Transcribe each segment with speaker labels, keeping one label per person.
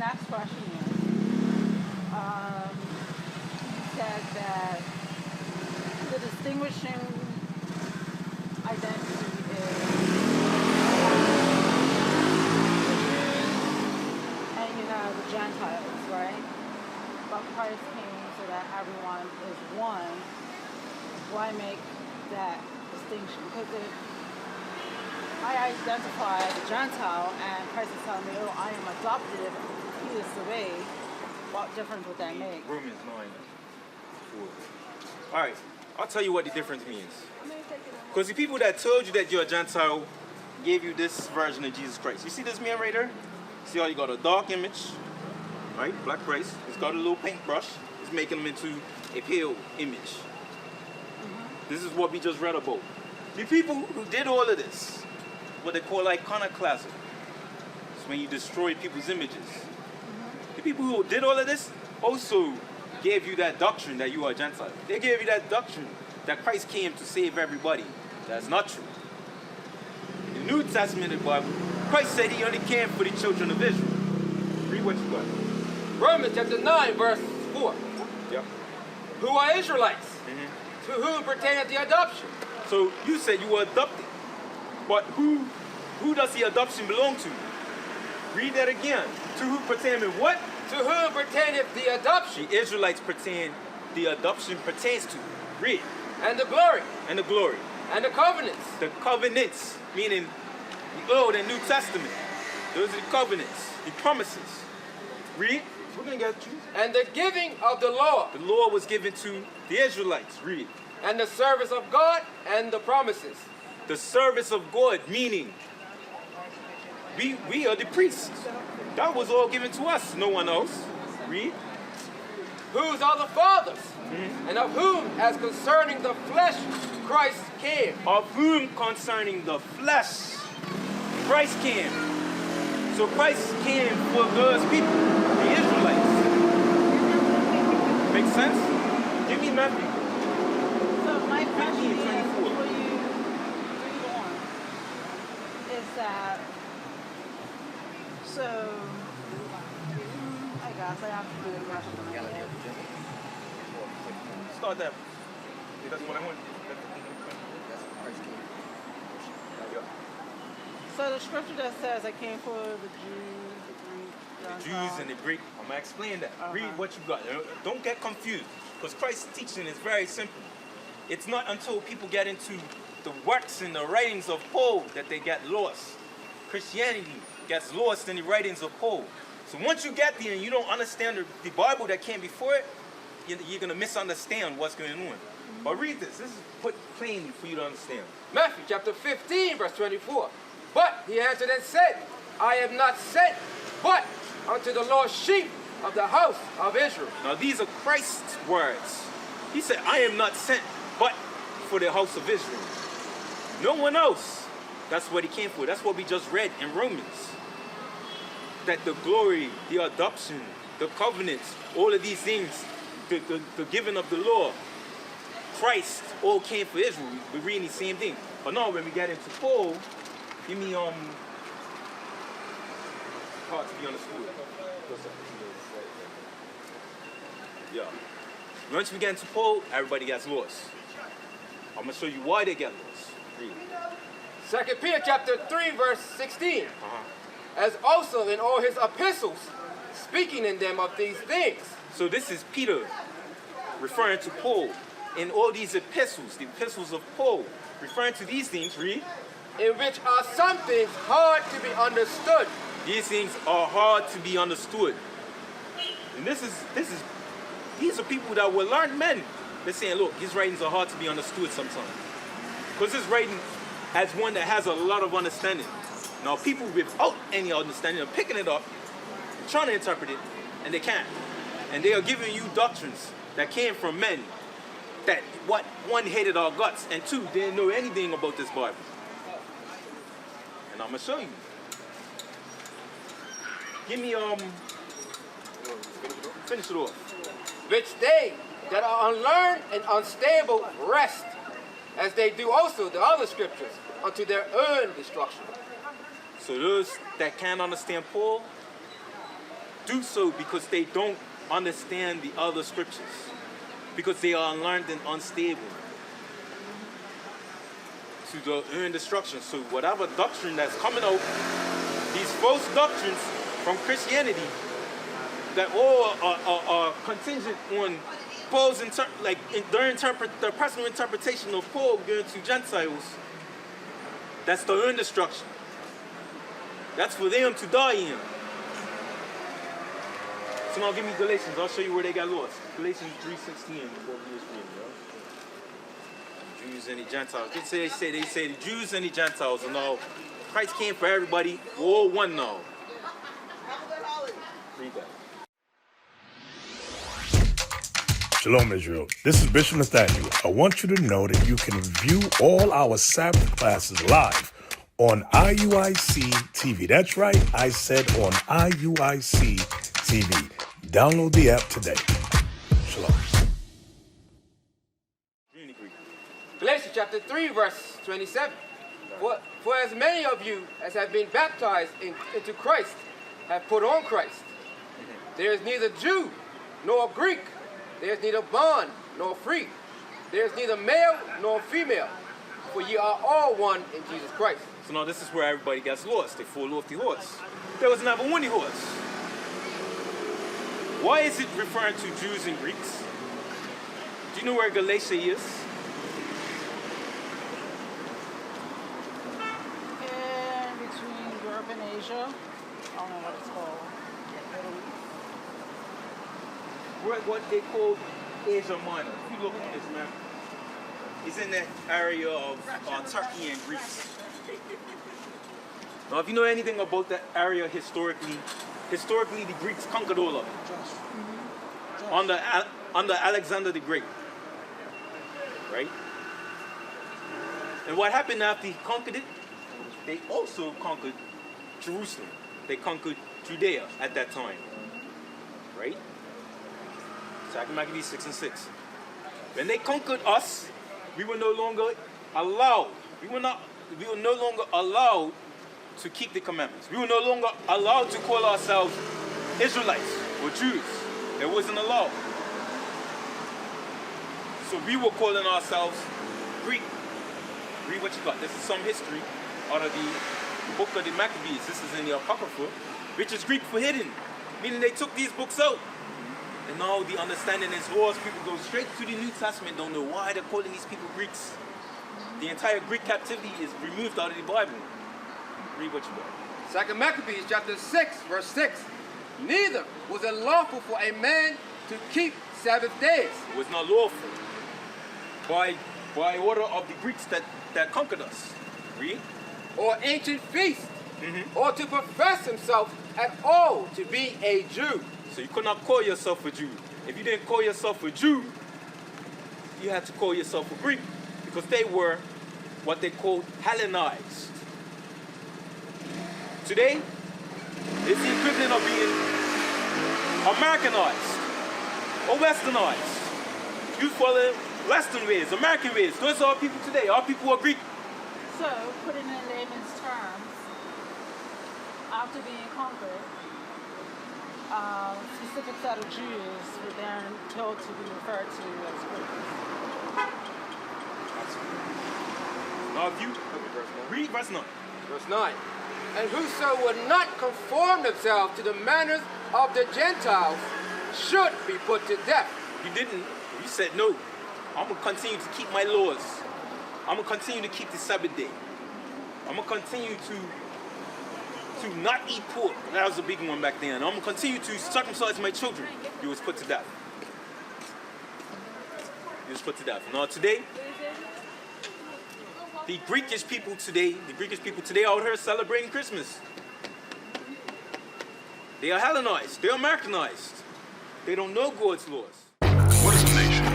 Speaker 1: next question is, you said that the distinguishing identity is the Jews and you have the Gentiles, right? But Christ came so that everyone is one. Why make that distinction? Because if I identify as a Gentile and Christ is telling me, oh, I am adopted, he is disobeyed, what difference would that make?
Speaker 2: Romans 9. All right, I'll tell you what the difference means. Because the people that told you that you're a Gentile gave you this version of Jesus Christ. You see this man right there? See how he got a dark image, right? Black Christ. He's got a little paintbrush. He's making him into a pale image. This is what we just read about. The people who did all of this, what they call iconoclasm. It's when you destroy people's images. The people who did all of this also gave you that doctrine that you are a Gentile. They gave you that doctrine that Christ came to save everybody. That's not true. In the New Testament of the Bible, Christ said he only came for the children of Israel. Read what you got.
Speaker 3: Romans chapter 9, verse 4.
Speaker 2: Yeah.
Speaker 3: Who are Israelites? To whom pertaineth the adoption?
Speaker 2: So you said you were adopted. But who does the adoption belong to? Read that again. To who pertaineth what?
Speaker 3: To whom pertaineth the adoption?
Speaker 2: The Israelites the adoption pertains to. Read.
Speaker 3: And the glory.
Speaker 2: And the glory.
Speaker 3: And the covenants.
Speaker 2: The covenants, meaning the Old and New Testament. Those are the covenants, the promises. Read. We're going to get you.
Speaker 3: And the giving of the law.
Speaker 2: The law was given to the Israelites. Read.
Speaker 3: And the service of God and the promises.
Speaker 2: The service of God, meaning we are the priests. That was all given to us, no one else. Read.
Speaker 3: Whose are the fathers, and of whom, as concerning the flesh, Christ came.
Speaker 2: Of whom concerning the flesh, Christ came. So Christ came for those people, the Israelites. Make sense? Give me Matthew.
Speaker 1: So my question is, before you read on, is that, so, I guess I have to do the question.
Speaker 2: Start that. That's what I want.
Speaker 1: So the scripture that says, I came for the Jews, the Greek,
Speaker 2: The Jews and the Greek. I'm going to explain that. Read what you got. Don't get confused. Because Christ's teaching is very simple. It's not until people get into the works and the writings of Paul that they get lost. Christianity gets lost in the writings of Paul. So once you get there and you don't understand the Bible that came before it, you're going to misunderstand what's going on. But read this. This is put plainly for you to understand.
Speaker 3: Matthew chapter 15, verse 24. But he answered and said, I am not sent, but unto the lost sheep of the house of Israel.
Speaker 2: Now these are Christ's words. He said, I am not sent, but for the house of Israel. No one else. That's what he came for. That's what we just read in Romans. That the glory, the adoption, the covenants, all of these things, the giving of the law, Christ all came for Israel. We're reading the same thing. But now when we get into Paul, give me hard to be understood. Yeah. Once we get into Paul, everybody gets lost. I'm gonna show you why they get lost. Read.
Speaker 3: 2 Peter chapter 3, verse 16. As also in all his epistles, speaking in them of these things.
Speaker 2: So this is Peter referring to Paul. In all these epistles, the epistles of Paul, referring to these things, read.
Speaker 3: In which are some things hard to be understood.
Speaker 2: These things are hard to be understood. And these are people that were learned men. They're saying, look, his writings are hard to be understood sometimes. Because his writing has one that has a lot of understanding. Now people without any understanding are picking it up, trying to interpret it, and they can't. And they are giving you doctrines that came from men that, one, hated our guts, and two, didn't know anything about this Bible. And I'm going to show you. Give me, finish it off.
Speaker 3: Which they that are unlearned and unstable rest, as they do also the other scriptures, unto their own destruction.
Speaker 2: So those that can't understand Paul, do so because they don't understand the other scriptures, because they are unlearned and unstable to earn destruction. So whatever doctrine that's coming out, these false doctrines from Christianity that all are contingent on Paul's their personal interpretation of Paul going to Gentiles, that's to earn destruction. That's for them to die in. So now give me Galatians. I'll show you where they got lost. Galatians 3:16. Jews and the Gentiles. They say the Jews and the Gentiles and all. Christ came for everybody. We're all one now. Read that.
Speaker 4: Shalom, Israel. This is Bishop Nathaniel. I want you to know that you can view all our Sabbath classes live on IUIC TV. That's right, I said on IUIC TV. Download the app today. Shalom.
Speaker 3: Galatians chapter 3, verse 27. For as many of you as have been baptized into Christ have put on Christ. There is neither Jew nor Greek. There is neither bond nor free. There is neither male nor female. For ye are all one in Jesus Christ.
Speaker 2: So now this is where everybody gets lost. They fall off the horse. There was never one horse. Why is it referring to Jews and Greeks? Do you know where Galatia is?
Speaker 1: In between Europe and Asia. I don't know what it's called. Middle East.
Speaker 2: What they call Asia Minor. If you look at this map, it's in that area of Turkey and Greece. Now, if you know anything about that area historically the Greeks conquered all of it. Under Alexander the Great. Right? And what happened after he conquered it? They also conquered Jerusalem. They conquered Judea at that time. Right? 2 Maccabees 6 and 6. When they conquered us, we were no longer allowed. We were no longer allowed to keep the commandments. We were no longer allowed to call ourselves Israelites or Jews. It wasn't allowed. So we were calling ourselves Greek. Read what you got. This is some history out of the book of the Maccabees. This is in the Apocrypha, which is Greek for hidden, meaning they took these books out. And now the understanding is lost. People go straight to the New Testament, don't know why they're calling these people Greeks. The entire Greek captivity is removed out of the Bible. Read what you got.
Speaker 3: 2 Maccabees chapter 6, verse 6. Neither was it lawful for a man to keep Sabbath days.
Speaker 2: It was not lawful by order of the Greeks that conquered us. Read.
Speaker 3: Or ancient feast, or to profess himself at all to be a Jew.
Speaker 2: So you could not call yourself a Jew. If you didn't call yourself a Jew, you had to call yourself a Greek, because they were what they called Hellenized. Today, it's the equivalent of being Americanized or Westernized. You follow Western ways, American ways. Those are our people today. Our people are Greek.
Speaker 1: So, put it in layman's terms, after being conquered, specific set of Jews were then told to be referred to as Greeks.
Speaker 2: Now, if you read verse 9.
Speaker 3: Verse 9. And whoso would not conform themselves to the manners of the Gentiles should be put to death.
Speaker 2: You didn't. You said, no, I'm going to continue to keep my laws. I'm going to continue to keep the Sabbath day. I'm going to continue to not eat pork. That was a big one back then. I'm going to continue to circumcise my children. You was put to death. You was put to death. Now today, the Greekish people today out here celebrating Christmas. They are Hellenized. They are Americanized. They don't know God's laws.
Speaker 4: What is a nation?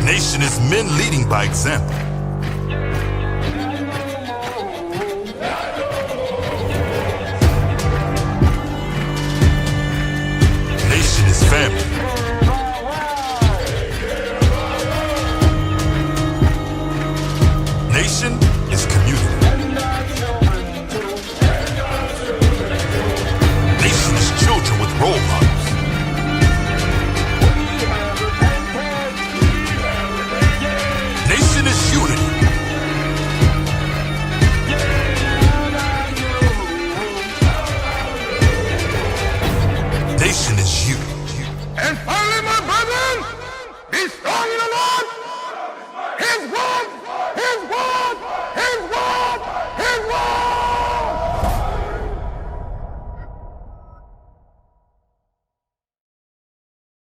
Speaker 4: Nation is men leading by example. Nation is family. Nation
Speaker 5: Destroy